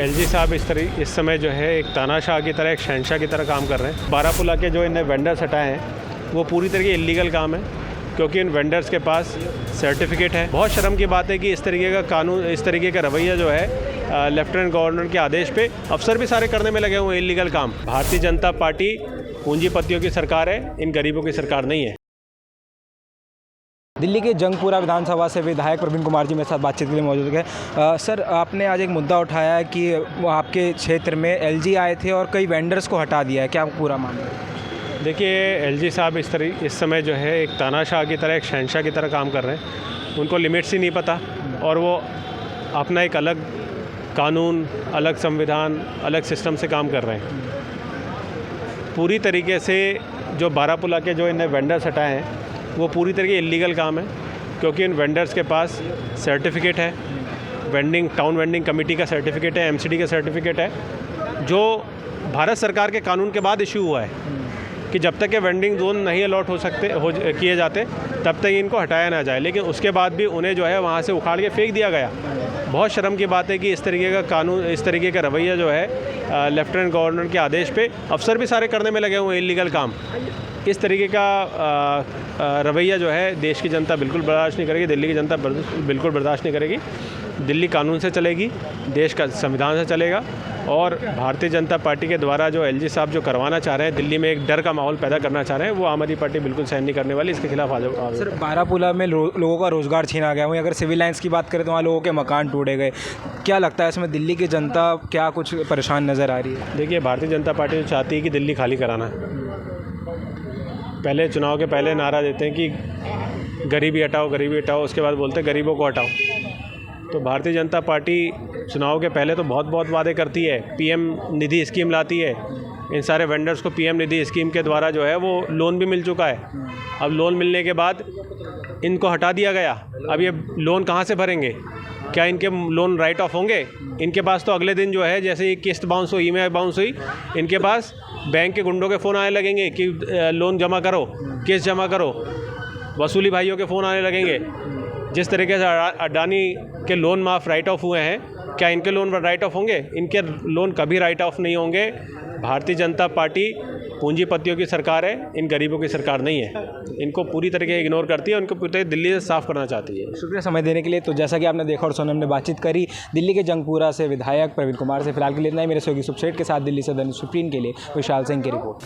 LG साहब इस समय जो है एक तानाशाह की तरह, एक शहंशाह की तरह काम कर रहे हैं। बारापुला के जो इन्हें वेंडर्स हटाए हैं वो पूरी तरीके इल्लीगल काम है, क्योंकि इन वेंडर्स के पास सर्टिफिकेट है। बहुत शर्म की बात है कि इस तरीके का कानून, इस तरीके का रवैया जो है लेफ्टिनेंट गवर्नर के आदेश पे अफसर भी सारे करने में लगे हुए हैं इल्लीगल काम। भारतीय जनता पार्टी पूंजीपतियों की सरकार है, इन गरीबों की सरकार नहीं है। दिल्ली के जंगपुरा विधानसभा से विधायक प्रवीण कुमार जी मेरे साथ बातचीत के लिए मौजूद है। सर, आपने आज एक मुद्दा उठाया है कि वो आपके क्षेत्र में एलजी आए थे और कई वेंडर्स को हटा दिया है, क्या पूरा मामला है? देखिए, एलजी साहब इस समय जो है एक तानाशाह की तरह, एक शहंशाह की तरह काम कर रहे हैं। उनको लिमिट्स ही नहीं पता और वो अपना एक अलग कानून, अलग संविधान, अलग सिस्टम से काम कर रहे हैं। पूरी तरीके से जो बारापुला के जो इन्हें वेंडर्स हटाए हैं वो पूरी तरीके इल्लीगल काम है, क्योंकि इन वेंडर्स के पास सर्टिफिकेट है, टाउन वेंडिंग कमेटी का सर्टिफिकेट है, एमसीडी का सर्टिफिकेट है, जो भारत सरकार के कानून के बाद इशू हुआ है कि जब तक ये वेंडिंग जोन नहीं अलॉट किए जाते तब तक इनको हटाया ना जाए। लेकिन उसके बाद भी उन्हें जो है वहाँ से उखाड़ के फेंक दिया गया। बहुत शर्म की बात है कि इस तरीके का कानून, इस तरीके का रवैया जो है लेफ्टिनेंट गवर्नर के आदेश पे अफसर भी सारे करने में लगे हुए हैं इल्लीगल काम। इस तरीके का रवैया जो है देश की जनता बिल्कुल बर्दाश्त नहीं करेगी, दिल्ली की जनता बिल्कुल बर्दाश्त नहीं करेगी। दिल्ली कानून से चलेगी, देश का संविधान से चलेगा। और भारतीय जनता पार्टी के द्वारा जो एलजी साहब जो करवाना चाह रहे हैं, दिल्ली में एक डर का माहौल पैदा करना चाह रहे हैं, वो आम आदमी पार्टी बिल्कुल सहन नहीं करने वाली। इसके खिलाफ सर, बारापुला में लोगों का रोज़गार छीना गया। वहीं अगर सिविल लाइन्स की बात करें तो वहाँ लोगों के मकान टूटे गए। क्या लगता है इसमें दिल्ली की जनता क्या कुछ परेशान नज़र आ रही है? देखिए, भारतीय जनता पार्टी जो चाहती है कि दिल्ली खाली कराना है। पहले चुनाव के पहले नारा देते हैं कि गरीबी हटाओ, गरीबी हटाओ, उसके बाद बोलते हैं गरीबों को हटाओ। तो भारतीय जनता पार्टी चुनाव के पहले तो बहुत वादे करती है, पीएम निधि स्कीम लाती है। इन सारे वेंडर्स को पीएम निधि स्कीम के द्वारा जो है वो लोन भी मिल चुका है। अब लोन मिलने के बाद इनको हटा दिया गया। अब ये लोन कहाँ से भरेंगे? क्या इनके लोन राइट ऑफ होंगे? इनके पास तो अगले दिन जो है जैसे ही किस्त बाउंस हुई, ईएमआई बाउंस हुई, इनके पास बैंक के गुंडों के फ़ोन आने लगेंगे कि लोन जमा करो, किस्त जमा करो। वसूली भाइयों के फ़ोन आने लगेंगे। जिस तरीके से अडानी के लोन माफ़ राइट ऑफ हुए हैं, क्या इनके लोन राइट ऑफ होंगे? इनके लोन कभी राइट ऑफ नहीं होंगे। भारतीय जनता पार्टी पूंजीपतियों की सरकार है, इन गरीबों की सरकार नहीं है। इनको पूरी तरीके इग्नोर करती है, उनको पूरी दिल्ली से साफ़ करना चाहती है। शुक्रिया समय देने के लिए। तो जैसा कि आपने देखा और सुना, हमने बातचीत करी दिल्ली के जंगपुरा से विधायक प्रवीण कुमार से। फिलहाल के लिए इतना ही। मेरे सहयोगी सुखसेठ के साथ दिल्ली से दैनिक सुप्रीम के लिए विशाल सिंह की रिपोर्ट।